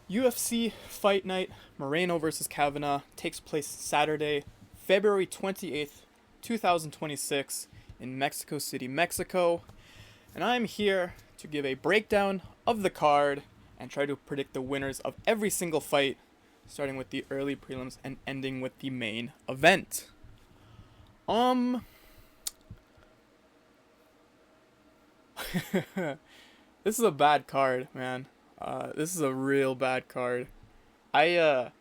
UFC Fight Night Moreno versus Kavanagh takes place Saturday, February 28th, 2026, in Mexico City, Mexico. And I'm here to give a breakdown of the card and try to predict the winners of every single fight, starting with the early prelims and ending with the main event. This is a bad card, man. This is a real bad card. I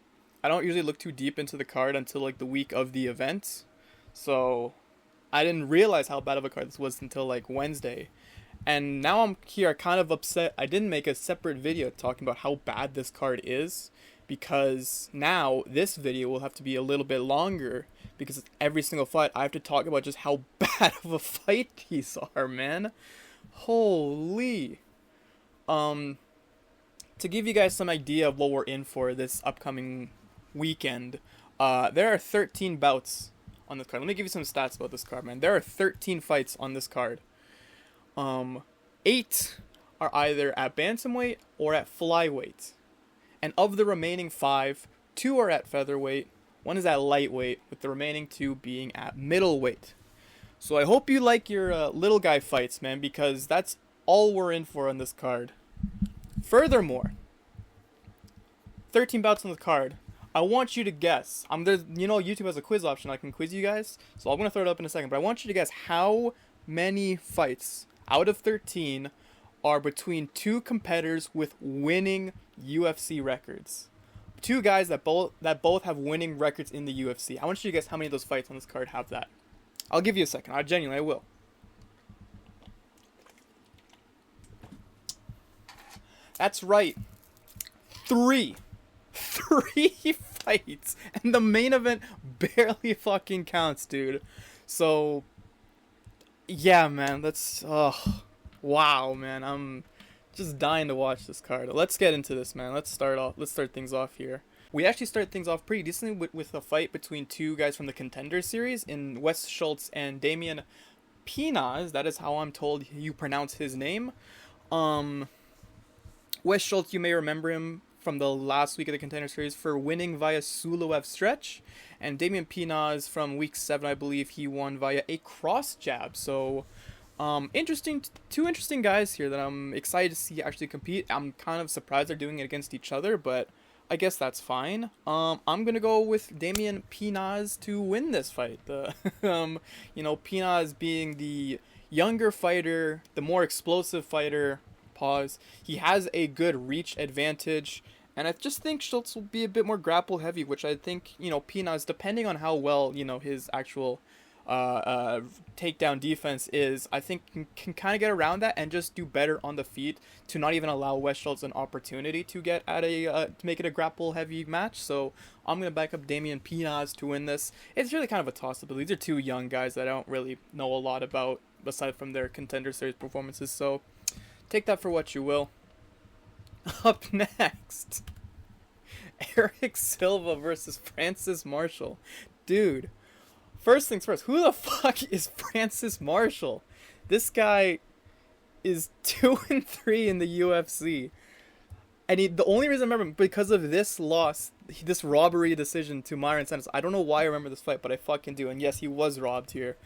don't usually look too deep into the card until like the week of the event, so I didn't realize how bad of a card this was until like Wednesday. And now I'm here kind of upset I didn't make a separate video talking about how bad this card is, because now this video will have to be a little bit longer because every single fight I have to talk about just how bad of a fight these are, man. Holy. To give you guys some idea of what we're in for this upcoming weekend, there are 13 bouts on this card. Let me give you some stats about this card, man. There are 13 fights on this card. 8 are either at bantamweight or at flyweight. And of the remaining 5, 2 are at featherweight, 1 is at lightweight, with the remaining 2 being at middleweight. So I hope you like your little guy fights, man, because that's all we're in for on this card. Furthermore, 13 bouts on the card. I want you to guess. YouTube has a quiz option. I can quiz you guys, so I'm gonna throw it up in a second. But I want you to guess how many fights out of 13 are between two competitors with winning UFC records. Two guys that both have winning records in the UFC. I want you to guess how many of those fights on this card have that. I'll give you a second. I will. That's right. 3 fights, and the main event barely fucking counts, dude. So, yeah, man, wow, man, I'm just dying to watch this card. Let's get into this, man. Let's start things off here. We actually start things off pretty decently with a fight between two guys from the Contender Series in Wes Schultz and Damian Pinas. That is how I'm told you pronounce his name. Wes Schultz, you may remember him from the last week of the Contender Series for winning via Suloev stretch, and Damian Pinas from week 7, I believe he won via a cross jab. So, two interesting guys here that I'm excited to see actually compete. I'm kind of surprised they're doing it against each other, but I guess that's fine. I'm gonna go with Damian Pinas to win this fight. Pinas being the younger fighter, the more explosive fighter. He has a good reach advantage, and I just think Schultz will be a bit more grapple heavy, which I think, Pinas, depending on how well, his actual takedown defense is, I think can kind of get around that and just do better on the feet to not even allow Wes Schultz an opportunity to get at to make it a grapple heavy match. So I'm going to back up Damian Pinas to win this. It's really kind of a toss-up. These are two young guys that I don't really know a lot about aside from their Contender Series performances, so take that for what you will. Up next, Eric Silva versus Francis Marshall. Dude, first things first, who the fuck is Francis Marshall? This guy is 2-3 in the UFC. And the only reason I remember him, because of this loss, this robbery decision to Myron Sanders. I don't know why I remember this fight, but I fucking do. And yes, he was robbed here.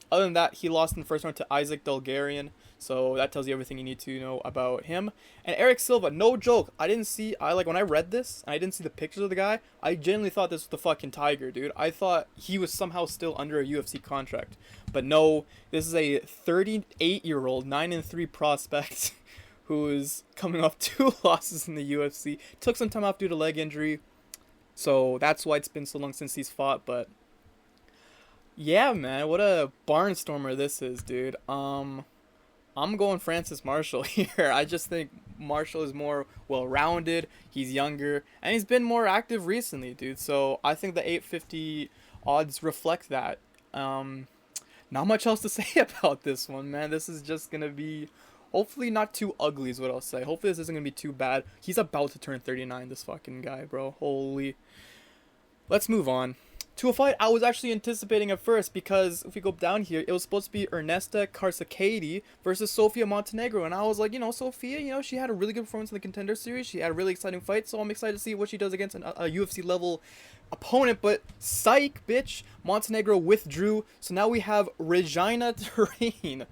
Other than that, he lost in the first round to Isaac Dulgarian, so that tells you everything you need to know about him. And Eric Silva, no joke, when I read this, and I didn't see the pictures of the guy, I genuinely thought this was the fucking Tiger, dude. I thought he was somehow still under a UFC contract. But no, this is a 38-year-old, 9-3 prospect who is coming off 2 losses in the UFC. Took some time off due to leg injury, so that's why it's been so long since he's fought, but yeah, man, what a barnstormer this is, dude. I'm going Francis Marshall here. I just think Marshall is more well-rounded, he's younger, and he's been more active recently, dude. So I think the 850 odds reflect that. Not much else to say about this one, man. This is just going to be hopefully not too ugly is what I'll say. Hopefully this isn't going to be too bad. He's about to turn 39, this fucking guy, bro. Holy. Let's move on. to a fight I was actually anticipating at first, because if we go down here, it was supposed to be Ernestina Kareckaite versus Sofia Montenegro, and I was like, Sofia, she had a really good performance in the Contender Series, she had a really exciting fight, so I'm excited to see what she does against a UFC level opponent. But psych, bitch, Montenegro withdrew, so now we have Regina Tarin.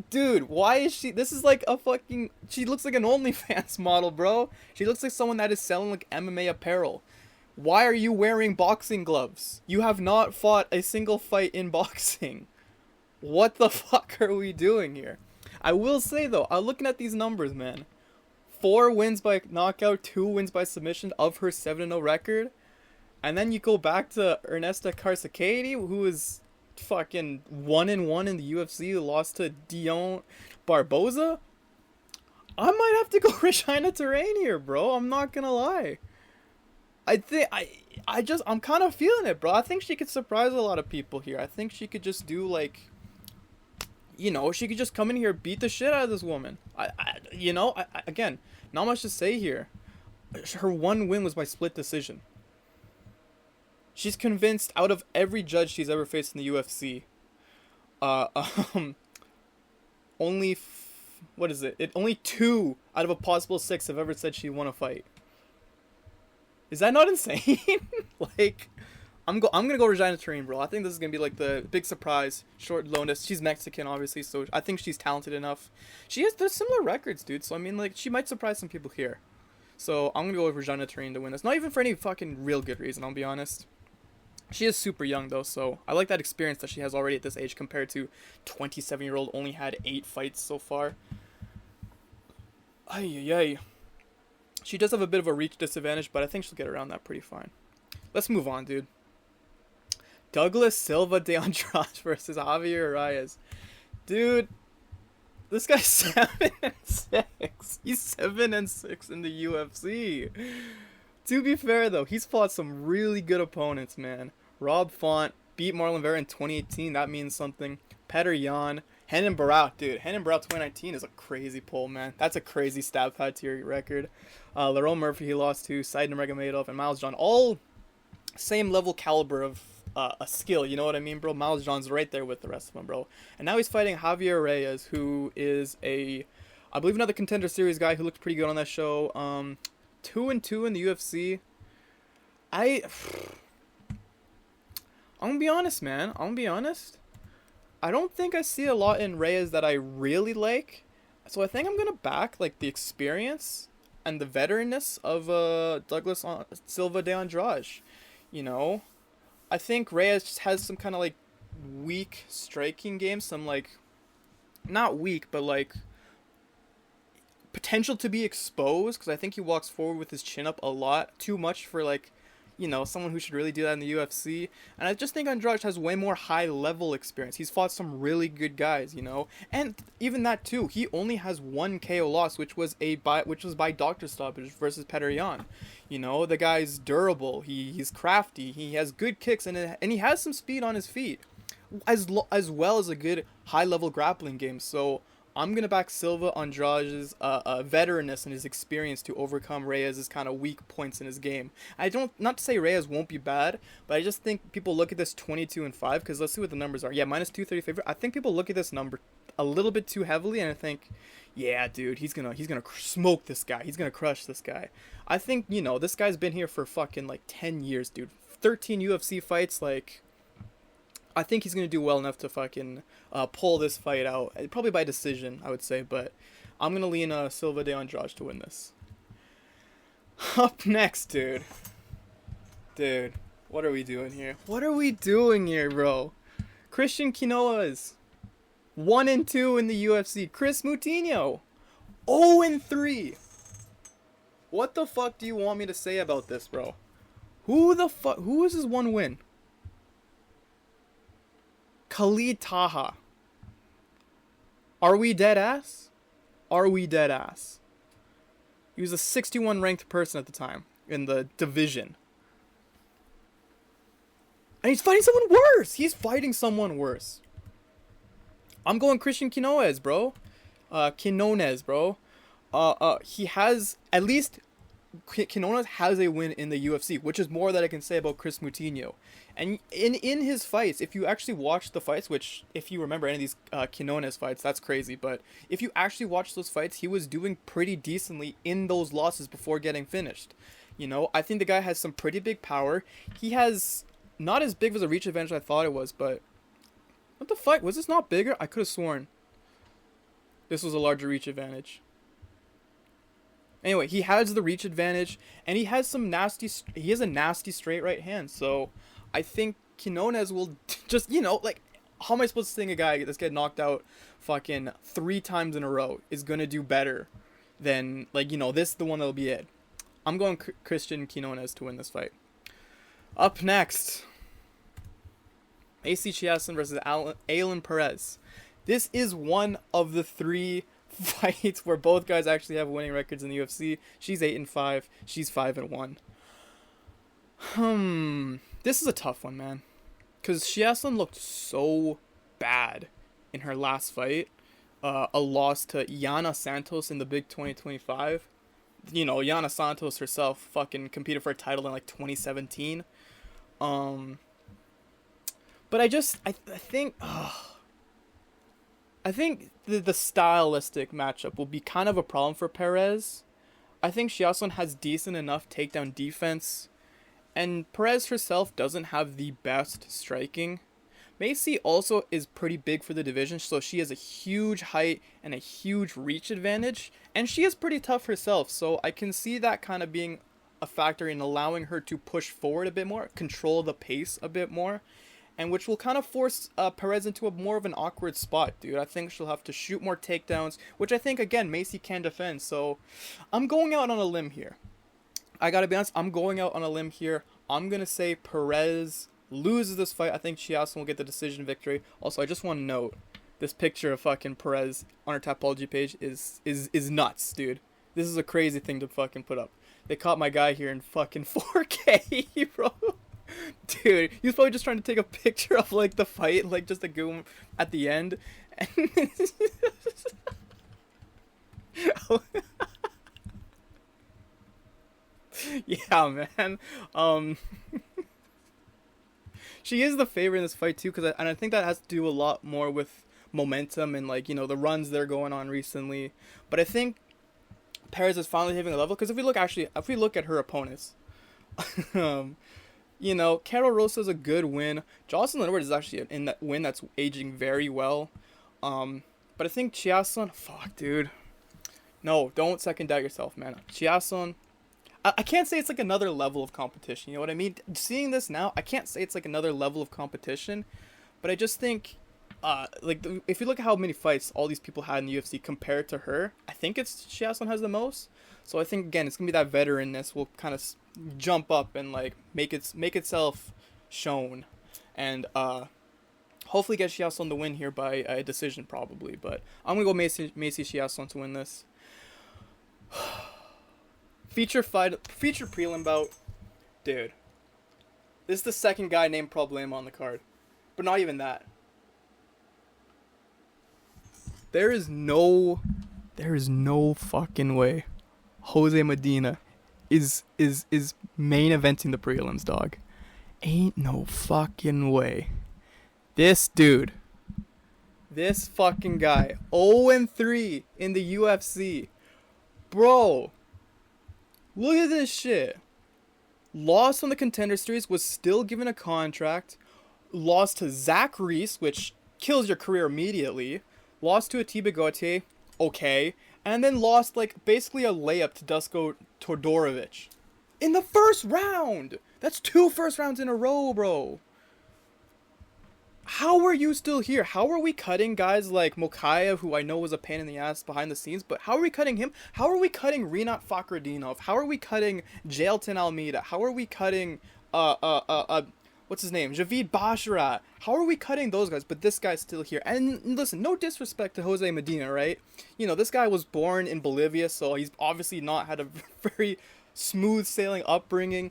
Dude, why is she? This is like a fucking. She looks like an OnlyFans model, bro. She looks like someone that is selling like MMA apparel. Why are you wearing boxing gloves? You have not fought a single fight in boxing. What the fuck are we doing here? I will say though, I'm looking at these numbers, man. 4 wins by knockout, 2 wins by submission of her 7-0 record. And then you go back to Ernestina Kareckaite, who is fucking 1-1 in the UFC, lost to Dion Barboza. I might have to go Regina Tarin here, bro. I'm not gonna lie. I'm kind of feeling it, bro. I think she could surprise a lot of people here. I think she could just do like, she could just come in here, beat the shit out of this woman. Again, not much to say here. Her 1 win was by split decision. She's convinced out of every judge she's ever faced in the UFC. Only, only 2 out of a possible 6 have ever said she won a fight. Is that not insane? Like, I'm gonna go Regina Tarin, bro. I think this is gonna be like the big surprise. Short notice. She's Mexican, obviously, so I think she's talented enough. There's similar records, dude. So I mean, like, she might surprise some people here. So I'm gonna go with Regina Tarin to win this. Not even for any fucking real good reason, I'll be honest. She is super young though, so I like that experience that she has already at this age compared to 27-year-old only had 8 fights so far. Ay. She does have a bit of a reach disadvantage, but I think she'll get around that pretty fine. Let's move on, dude. Douglas Silva de Andrade versus Javier Reyes. Dude, this guy's 7-6. He's 7-6 in the UFC. To be fair, though, he's fought some really good opponents, man. Rob Font beat Marlon Vera in 2018. That means something. Petr Yan. Renan Barão, dude. Renan Barão 2019 is a crazy pull, man. That's a crazy stab pad to your record. Lerone Murphy, he lost to. Said Nurmagomedov and Miles John. All same level caliber of a skill, you know what I mean, bro? Miles John's right there with the rest of them, bro. And now he's fighting Javier Reyes, who is I believe another Contender Series guy who looked pretty good on that show. 2-2 in the UFC. I'm gonna be honest, man. I'm gonna be honest. I don't think I see a lot in Reyes that I really like. So I think I'm gonna back like the experience and the veteranness of Douglas Silva de Andrade. I think Reyes just has some kind of like weak striking game, some like not weak, but like potential to be exposed, because I think he walks forward with his chin up a lot, too much for like, someone who should really do that in the UFC. And I just think Andrade has way more high level experience. He's fought some really good guys, and even that too, he only has 1 KO loss, which was by doctor stoppage versus Petr Yan. The guy's durable, he's crafty, he has good kicks, and he has some speed on his feet, as well as a good high level grappling game. So I'm going to back Silva Andrade's veteranness and his experience to overcome Reyes' kind of weak points in his game. Not to say Reyes won't be bad, but I just think people look at this 22-5, because let's see what the numbers are. Yeah, minus 230 favorite. I think people look at this number a little bit too heavily, and I think, yeah, dude, he's gonna smoke this guy. He's gonna crush this guy. I think, this guy's been here for fucking like 10 years, dude. 13 UFC fights, like, I think he's going to do well enough to fucking pull this fight out. Probably by decision, I would say, but I'm going to lean Silva de Andrade to win this. Up next, dude. Dude, what are we doing here? What are we doing here, bro? Christian Quinonez, 1-2 in the UFC. Chris Moutinho, 0-3. What the fuck do you want me to say about this, bro? Who is his 1 win? Khalid Taha. Are we dead ass? Are we dead ass? He was a 61 ranked person at the time in the division. And he's fighting someone worse. He's fighting someone worse. I'm going Christian Quinonez, bro. He has at least Quinonez has a win in the UFC, which is more that I can say about Chris Moutinho. And in his fights, if you actually watch the fights, which if you remember any of these Quinonez fights, that's crazy. But if you actually watch those fights, he was doing pretty decently in those losses before getting finished. You know, I think the guy has some pretty big power. He has not as big as a reach advantage as I thought it was, but what the fuck? Was this not bigger? I could have sworn this was a larger reach advantage. Anyway, he has the reach advantage, and he has some nasty. He has a nasty straight right hand. So, I think Quinonez will just, you know, like, how am I supposed to think a guy that's getting knocked out, fucking 3 times in a row is gonna do better than, like, you know, this is the one that'll be it. I'm going Christian Quinonez to win this fight. Up next, AC Chiasson versus Alan Perez. This is one of the 3 fights where both guys actually have winning records in the UFC. She's 8-5. She's 5-1. This is a tough one, man. Because Chiasson looked so bad in her last fight. A loss to Yana Santos in the Big 2025. You know, Yana Santos herself fucking competed for a title in like 2017. But I think the stylistic matchup will be kind of a problem for Perez. I think Chiasson has decent enough takedown defense, and Perez herself doesn't have the best striking. Macy also is pretty big for the division, so she has a huge height and a huge reach advantage, and she is pretty tough herself, so I can see that kind of being a factor in allowing her to push forward a bit more, control the pace a bit more, and which will kind of force Perez into a more of an awkward spot, dude. I think she'll have to shoot more takedowns, which I think, again, Macy can defend. So I'm going out on a limb here. I gotta be honest, I'm going out on a limb here. I'm gonna say Perez loses this fight. I think Chiasson will get the decision victory. Also, I just want to note, this picture of fucking Perez on her Tapology page is nuts, dude. This is a crazy thing to fucking put up. They caught my guy here in fucking 4K, bro. Dude, he was probably just trying to take a picture of, like, the fight, like, just to go him at the end. And yeah, man. She is the favorite in this fight, too, and I think that has to do a lot more with momentum and, like, you know, the runs they're going on recently. But I think Perez is finally hitting a level, because if we look at her opponents, you know, Carol Rosa is a good win. Jocelyn Edwards is actually in that win that's aging very well. But I think Chiasson, fuck, dude. No, don't second doubt yourself, man. Chiasson, I can't say it's like another level of competition. You know what I mean? Seeing this now, I can't say it's like another level of competition. But I just think, if you look at how many fights all these people had in the UFC compared to her, I think it's Chiasson has the most. So I think, again, it's gonna be that veteranness will kind of jump up and, like, make itself shown, and hopefully get Chiasson the win here by a decision, probably. But I'm gonna go Macy Chiasson to win this. Feature prelim bout, dude. This is the second guy named Problema on the card, but not even that. There is no fucking way Jose Medina is main eventing the prelims, dog. Ain't no fucking way. This dude, this fucking guy, 0-3 in the UFC. Bro, look at this shit. Lost on the Contender Series, was still given a contract. Lost to Zach Reese, which kills your career immediately. Lost to Atiba Gautier, okay. And then lost, like, basically a layup to Dusko Todorovic in the first round. That's 2 first rounds in a row, bro. How are you still here? How are we cutting guys like Mokaev, who I know was a pain in the ass behind the scenes, but how are we cutting him? How are we cutting Rinat Fakhretdinov? How are we cutting Jailton Almeida? How are we cutting what's his name? Javid Basharat. How are we cutting those guys? But this guy's still here. And listen, no disrespect to Jose Medina, right? You know, this guy was born in Bolivia, so he's obviously not had a very smooth sailing upbringing.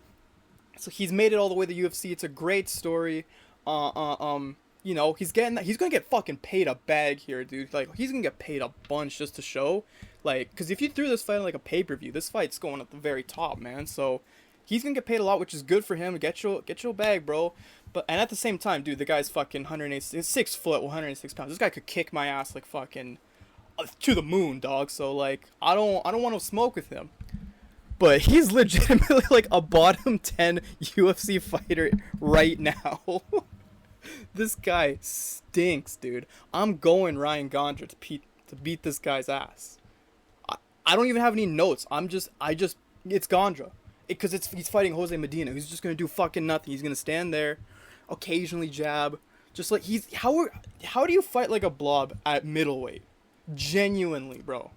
So he's made it all the way to the UFC. It's a great story. You know, he's gonna get fucking paid a bag here, dude. Like, he's gonna get paid a bunch just to show. Like, because if you threw this fight on like a pay-per-view, this fight's going at the very top, man. So he's gonna get paid a lot, which is good for him. Get your bag, bro. But and at the same time, dude, the guy's fucking 186, 6 foot, 106 pounds. This guy could kick my ass like fucking to the moon, dog. So like, I don't want to smoke with him. But he's legitimately like a bottom 10 UFC fighter right now. This guy stinks, dude. I'm going Ryan Grandra to beat this guy's ass. I don't even have any notes. It's Grandra. Because he's fighting Jose Medina, who's just going to do fucking nothing. He's going to stand there, occasionally jab. Just like, how do you fight like a blob at middleweight? Genuinely, bro.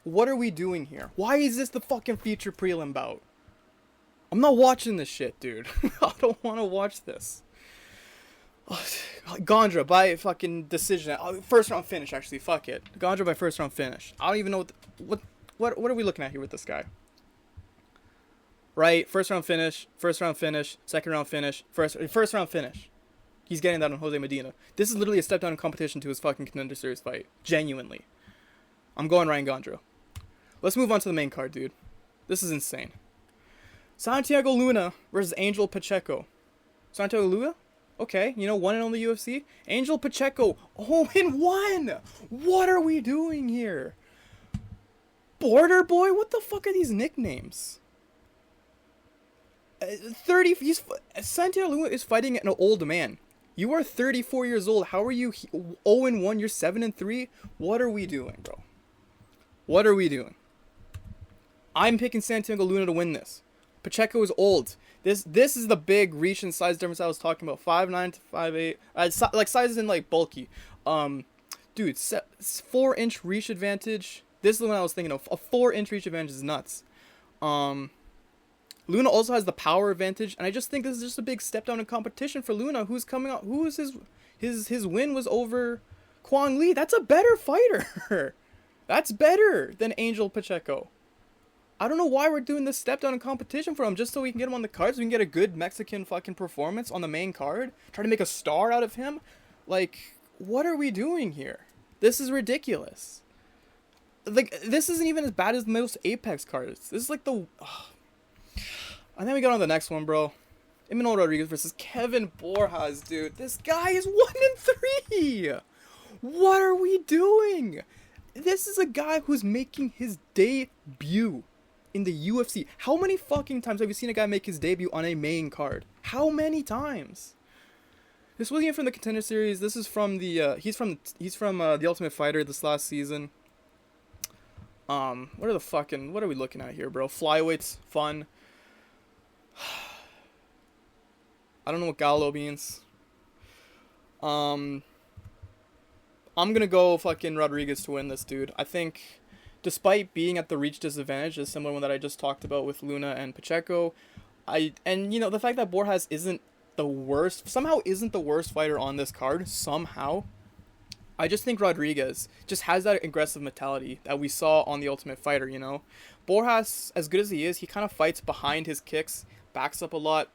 What are we doing here? Why is this the fucking feature prelim bout? I'm not watching this shit, dude. I don't want to watch this. Grandra by fucking decision. First round finish, actually. Fuck it. Grandra by first round finish. I don't even know what are we looking at here with this guy? Right? First round finish, second round finish, first round finish. He's getting that on Jose Medina. This is literally a step down in competition to his fucking Contender Series fight. Genuinely. I'm going Ryan Grandra. Let's move on to the main card, dude. This is insane. Santiago Luna versus Angel Pacheco. Santiago Luna? Okay, 1-0 in the UFC. Angel Pacheco, 0-1! What are we doing here? Border Boy? What the fuck are these nicknames? Santiago Luna is fighting an old man. You are 34 years old. How are you 0-1? You're 7-3? What are we doing, bro? What are we doing? I'm picking Santiago Luna to win this. Pacheco is old. This is the big reach and size difference I was talking about. 5'9" to 5'8". Like sizes in like bulky. Dude, 4-inch reach advantage. This is the one I was thinking of. A 4-inch reach advantage is nuts. Luna also has the power advantage, and I just think this is just a big step down in competition for Luna, who's coming out. His win was over Kwang Lee. That's a better fighter. That's better than Angel Pacheco. I don't know why we're doing this step down in competition for him, just so we can get him on the cards. We can get a good Mexican fucking performance on the main card. Try to make a star out of him. Like, what are we doing here? This is ridiculous. Like, this isn't even as bad as most Apex cards. This is like the... And then we got on the next one, bro. Imanol Rodriguez versus Kevin Borjas, dude. This guy is 1-3. What are we doing? This is a guy who's making his debut in the UFC. How many fucking times have you seen a guy make his debut on a main card? How many times? This wasn't even from the Contender Series. This is from the he's from the Ultimate Fighter this last season. What are we looking at here, bro? Flyweights, fun. I don't know what Gallo means. I'm gonna go fucking Rodriguez to win this, dude. I think, despite being at the reach disadvantage, a similar one that I just talked about with Luna and Pacheco, the fact that Borjas isn't the worst fighter on this card, somehow, I just think Rodriguez just has that aggressive mentality that we saw on the Ultimate Fighter, Borjas, as good as he is, he kind of fights behind his kicks, backs up a lot,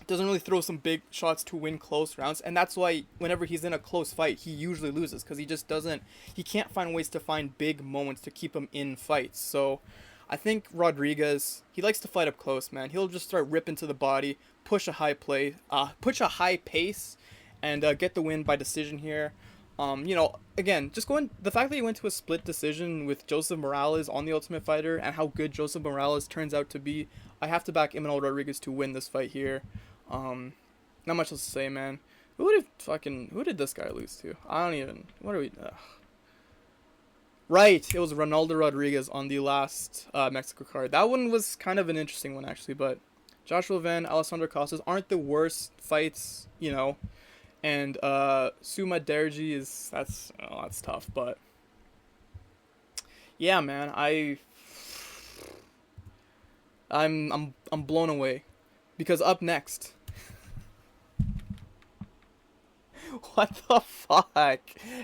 doesn't really throw some big shots to win close rounds, and that's why whenever he's in a close fight, he usually loses, because he can't find ways to find big moments to keep him in fights. So I think Rodriguez, he likes to fight up close, man. He'll just start ripping to the body, push a high pace, and get the win by decision here. Again, the fact that he went to a split decision with Joseph Morales on the Ultimate Fighter, and how good Joseph Morales turns out to be, I have to back Imanol Rodriguez to win this fight here. Not much else to say, man. Who did this guy lose to? Right, it was Ronaldo Rodriguez on the last Mexico card. That one was kind of an interesting one, actually, but Joshua Van, Alessandro Costas aren't the worst fights, and Suma Derji that's tough, but yeah, man, I'm blown away, because up next, what the fuck?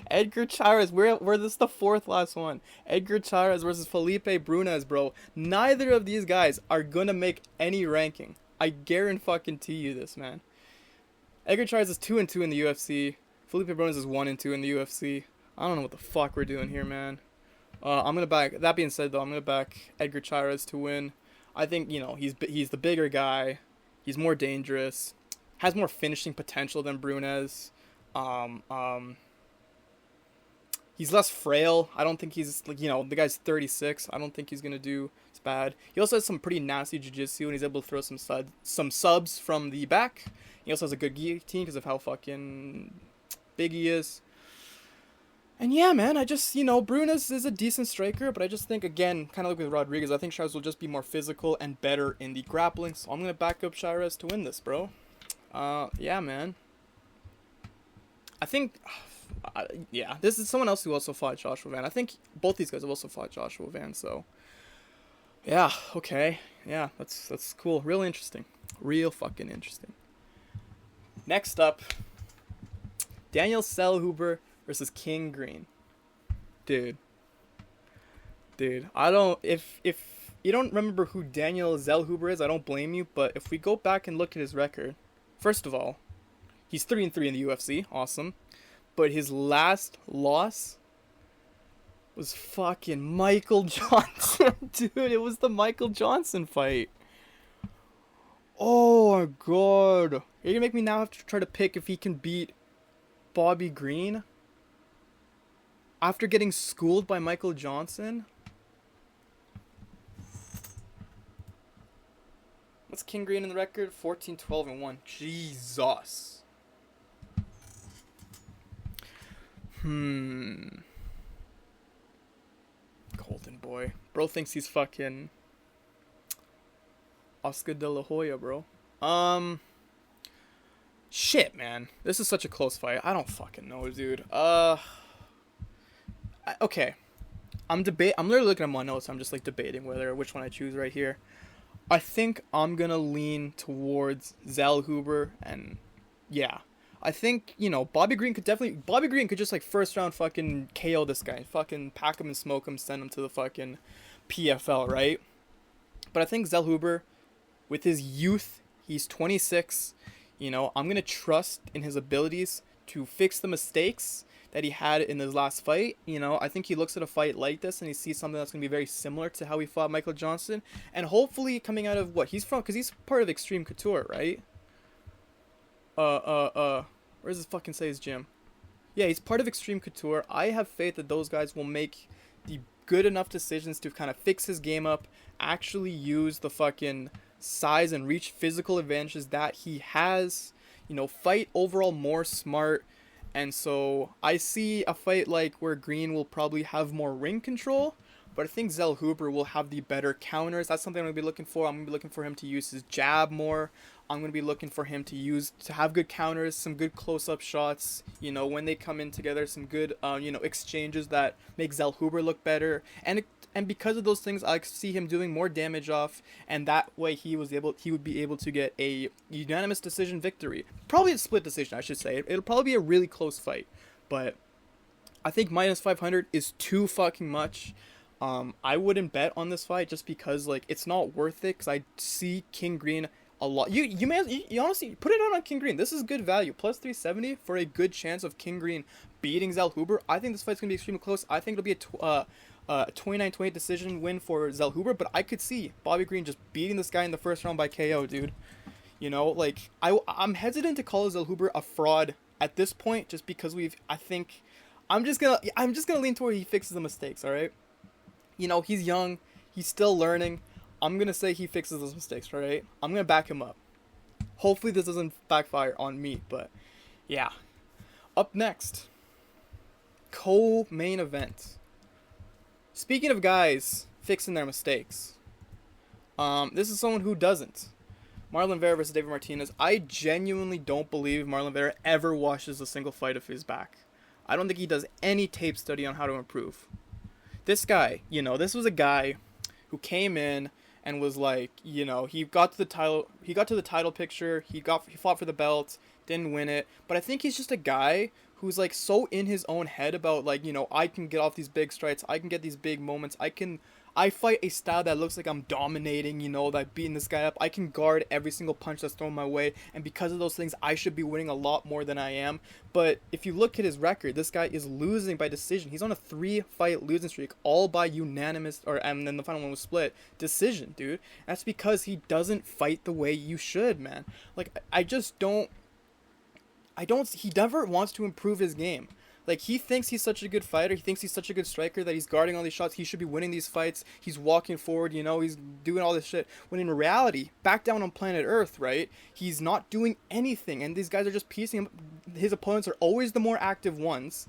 Edgar Chairez, this is the fourth last one. Edgar Chairez versus Felipe Bunes, bro. Neither of these guys are gonna make any ranking. I guarantee you this, man. Edgar Chairez is 2-2 in the UFC. Felipe Bunes is 1-2 in the UFC. I don't know what the fuck we're doing here, man. I'm gonna back. That being said, though, I'm gonna back Edgar Chairez to win. I think he's the bigger guy. He's more dangerous. Has more finishing potential than Bunes. Um, um, he's less frail. I don't think he's like the guy's 36. I don't think he's gonna do as bad. He also has some pretty nasty jiu-jitsu, and he's able to throw some subs from the back. He also has a good guillotine because of how fucking big he is. And yeah, man, I just, Brunes is a decent striker, but I just think, again, kind of like with Rodriguez, I think Chairez will just be more physical and better in the grappling, so I'm going to back up Chairez to win this, bro. Yeah, man. I think, yeah, this is someone else who also fought Joshua Van. I think both these guys have also fought Joshua Van, so, yeah, okay. Yeah, that's cool. Real interesting. Real fucking interesting. Next up, Daniel Zellhuber versus King Green. Dude, I don't, if you don't remember who Daniel Zellhuber is, I don't blame you, but if we go back and look at his record, first of all, he's 3-3 in the UFC, awesome, but his last loss was fucking Michael Johnson. Dude, it was the Michael Johnson fight. Oh my god. You're gonna make me now have to try to pick if he can beat Bobby Green after getting schooled by Michael Johnson? What's King Green in the record? 14-12-1. Jesus. Golden boy. Bro thinks he's fucking Oscar de la Hoya, bro. Shit, man. This is such a close fight. I don't fucking know, dude. Okay. I'm literally looking at my notes. I'm just like debating which one I choose right here. I think I'm gonna lean towards Zellhuber, and yeah. I think, Bobby Green could just like first round fucking KO this guy. Fucking pack him and smoke him, send him to the fucking PFL, right? But I think Zellhuber, with his youth, he's 26, I'm going to trust in his abilities to fix the mistakes that he had in his last fight. I think he looks at a fight like this and he sees something that's going to be very similar to how he fought Michael Johnson. And hopefully coming out of what he's from, because he's part of Extreme Couture, right? Where does it fucking say his gym? Yeah, he's part of Extreme Couture. I have faith that those guys will make the good enough decisions to kind of fix his game up, actually use the fucking size and reach physical advantages that he has, fight overall more smart. And so I see a fight like where Green will probably have more ring control, but I think Zellhuber will have the better counters. That's something I'm going to be looking for. I'm going to be looking for him to use his jab more. I'm going to be looking for him to have good counters, some good close-up shots, when they come in together, some good, exchanges that make Zellhuber look better. And because of those things, I see him doing more damage off, and that way he would be able to get a unanimous decision victory. Probably a split decision, I should say. It'll probably be a really close fight, but I think minus 500 is too fucking much. I wouldn't bet on this fight just because, like, it's not worth it, because I see King Green a lot. You honestly put it out on King Green. This is good value. Plus 370 for a good chance of King Green beating Zellhuber. I think this fight's going to be extremely close. I think it'll be a 29-28 decision win for Zellhuber, but I could see Bobby Green just beating this guy in the first round by KO, dude. I'm hesitant to call Zellhuber a fraud at this point just because I'm just gonna lean toward he fixes the mistakes, all right? He's young, he's still learning. I'm gonna say he fixes those mistakes, all right? I'm gonna back him up. Hopefully this doesn't backfire on me, but yeah. Up next, co-main event. Speaking of guys fixing their mistakes, this is someone who doesn't. Marlon Vera versus David Martinez. I genuinely don't believe Marlon Vera ever washes a single fight of his back. I don't think he does any tape study on how to improve. This guy, this was a guy who came in and was like, he got to the title picture, he fought for the belt, didn't win it, but I think he's just a guy who's like so in his own head about like, I can get off these big strikes, I can get these big moments, I can I fight a style that looks like I'm dominating, that I'm beating this guy up. I can guard every single punch that's thrown my way, and because of those things, I should be winning a lot more than I am. But if you look at his record, this guy is losing by decision. He's on a 3-fight losing streak, all by unanimous, and then the final one was split decision, dude. That's because he doesn't fight the way you should, man. Like, I just don't. He never wants to improve his game. Like, he thinks he's such a good fighter. He thinks he's such a good striker that he's guarding all these shots. He should be winning these fights. He's walking forward, he's doing all this shit. When in reality, back down on planet Earth, right, he's not doing anything. And these guys are just piecing him. His opponents are always the more active ones,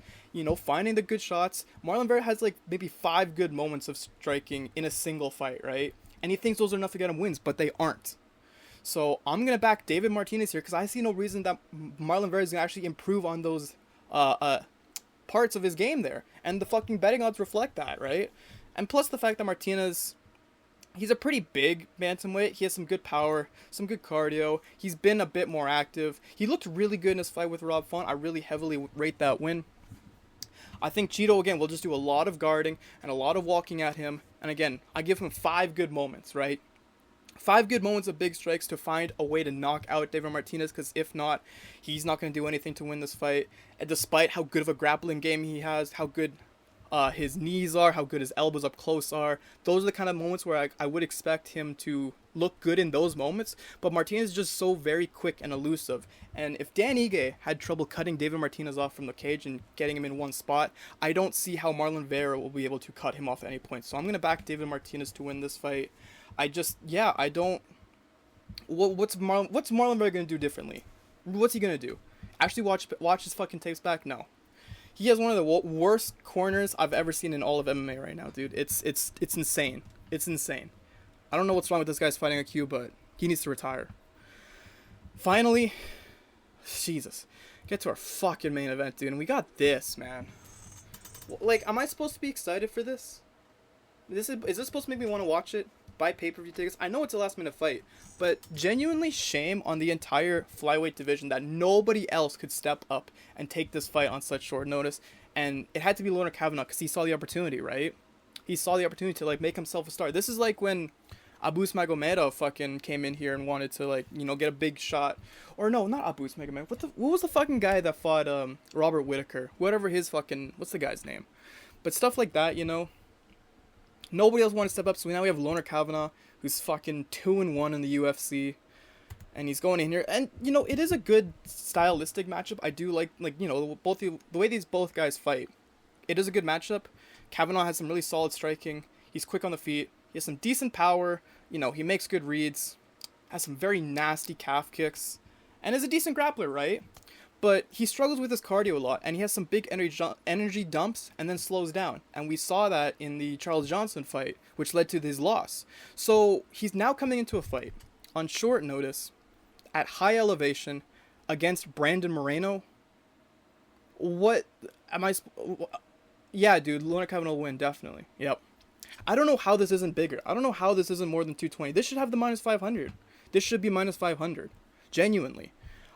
finding the good shots. Marlon Vera has, like, maybe 5 good moments of striking in a single fight, right? And he thinks those are enough to get him wins, but they aren't. So I'm going to back David Martinez here because I see no reason that Marlon Vera is going to actually improve on those parts of his game there, and the fucking betting odds reflect that, right? And plus the fact that Martinez, he's a pretty big bantamweight. He has some good power, some good cardio. He's been a bit more active. He looked really good in his fight with Rob Font. I really heavily rate that win. I think Cheeto, again, will just do a lot of guarding and a lot of walking at him. And again, I give him 5 good moments, right? 5 good moments of big strikes to find a way to knock out David Martinez, because if not, he's not going to do anything to win this fight. And despite how good of a grappling game he has, how good his knees are, how good his elbows up close are, those are the kind of moments where I would expect him to look good in those moments. But Martinez is just so very quick and elusive. And if Dan Ige had trouble cutting David Martinez off from the cage and getting him in one spot, I don't see how Marlon Vera will be able to cut him off at any point. So I'm going to back David Martinez to win this fight. I don't. What's Marlon Vera gonna do differently? What's he gonna do? Actually watch his fucking tapes back? No. He has one of the worst corners I've ever seen in all of MMA right now, dude. It's insane. It's insane. I don't know what's wrong with this guy's fighting IQ, but he needs to retire. Finally, Jesus, get to our fucking main event, dude. And we got this, man. Like, am I supposed to be excited for this? Is this supposed to make me want to watch it? Buy pay-per-view tickets? I know it's a last-minute fight, but genuinely shame on the entire flyweight division that nobody else could step up and take this fight on such short notice. And it had to be Loner Kavanagh because he saw the opportunity, right? He saw the opportunity to, like, make himself a star. This is like when Abus Magomedov fucking came in here and wanted to, like, get a big shot. Or no, not Abus Magomedov. What was the fucking guy that fought Robert Whittaker? Whatever his fucking, what's the guy's name? But stuff like that, Nobody else wanted to step up, so now we have Loner Kavanagh, who's fucking 2-1 in the UFC, and he's going in here, and it is a good stylistic matchup. I do like both the way these both guys fight. It is a good matchup. Kavanagh has some really solid striking. He's quick on the feet. He has some decent power. He makes good reads. Has some very nasty calf kicks, and is a decent grappler, right? But he struggles with his cardio a lot, and he has some big energy dumps and then slows down. And we saw that in the Charles Johnson fight, which led to his loss. So he's now coming into a fight on short notice at high elevation against Brandon Moreno. What am I... Yeah, dude, Loner Kavanagh will win, definitely. Yep. I don't know how this isn't bigger. I don't know how this isn't more than 220. This should have the minus 500. This should be minus 500. Genuinely.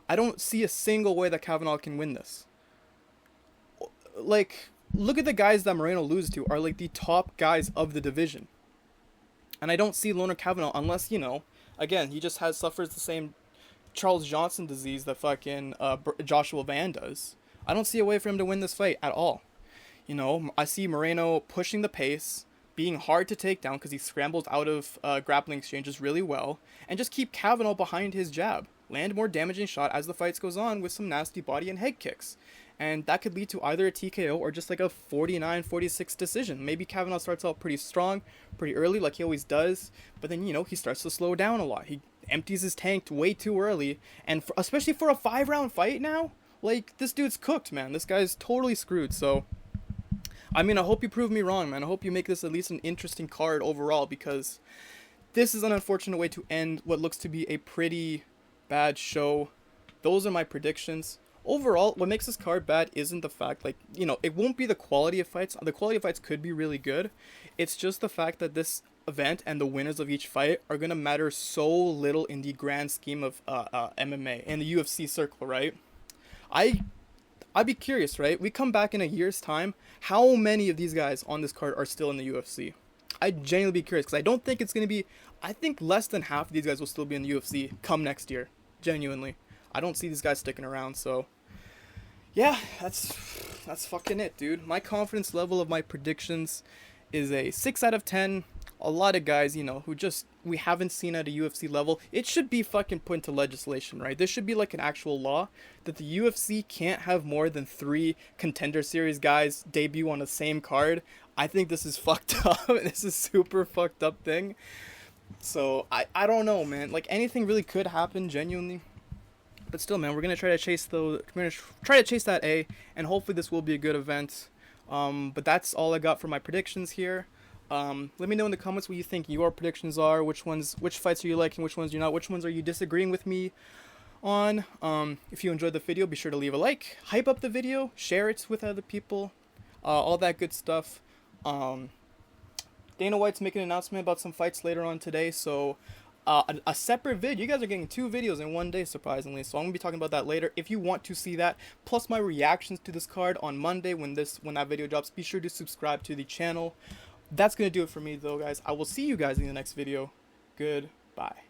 I don't see a single way that Kavanagh can win this. Like, look at the guys that Moreno loses to are, like, the top guys of the division. And I don't see Loner Kavanagh unless, again, he just suffers the same Charles Johnson disease that fucking Joshua Van does. I don't see a way for him to win this fight at all. I see Moreno pushing the pace, being hard to take down because he scrambles out of grappling exchanges really well, and just keep Kavanagh behind his jab. Land more damaging shot as the fight goes on with some nasty body and head kicks. And that could lead to either a TKO or just like a 49-46 decision. Maybe Kavanagh starts out pretty strong, pretty early like he always does, but then, he starts to slow down a lot. He empties his tank way too early, and especially for a 5-round fight now, like, this dude's cooked, man. This guy's totally screwed, so... I hope you prove me wrong, man. I hope you make this at least an interesting card overall, because this is an unfortunate way to end what looks to be a pretty bad show. Those are my predictions. Overall, what makes this card bad isn't the fact, it won't be the quality of fights. The quality of fights could be really good. It's just the fact that this event and the winners of each fight are going to matter so little in the grand scheme of MMA and the UFC circle, right? I'd be curious, right? We come back in a year's time, how many of these guys on this card are still in the UFC? I'd genuinely be curious because I don't think it's gonna be. I think less than half of these guys will still be in the UFC come next year. Genuinely, I don't see these guys sticking around. So, yeah, that's fucking it, dude. My confidence level of my predictions is a 6 out of 10. A lot of guys, who just we haven't seen at a UFC level. It should be fucking put into legislation, right? This should be like an actual law that the UFC can't have more than 3 contender series guys debut on the same card. I think this is fucked up. This is super fucked up thing. So I don't know, man. Like anything really could happen, genuinely. But still, man, we're gonna try to chase that A, and hopefully this will be a good event. But that's all I got for my predictions here. Let me know in the comments what you think your predictions are. Which fights are you liking? Which ones you're not? Which ones are you disagreeing with me on? If you enjoyed the video, be sure to leave a like, hype up the video, share it with other people, all that good stuff. Dana White's making an announcement about some fights later on today, so a separate vid. You guys are getting 2 videos in one day, surprisingly. So I'm gonna be talking about that later. If you want to see that, plus my reactions to this card on Monday when that video drops, be sure to subscribe to the channel. That's gonna do it for me, though, guys. I will see you guys in the next video. Goodbye.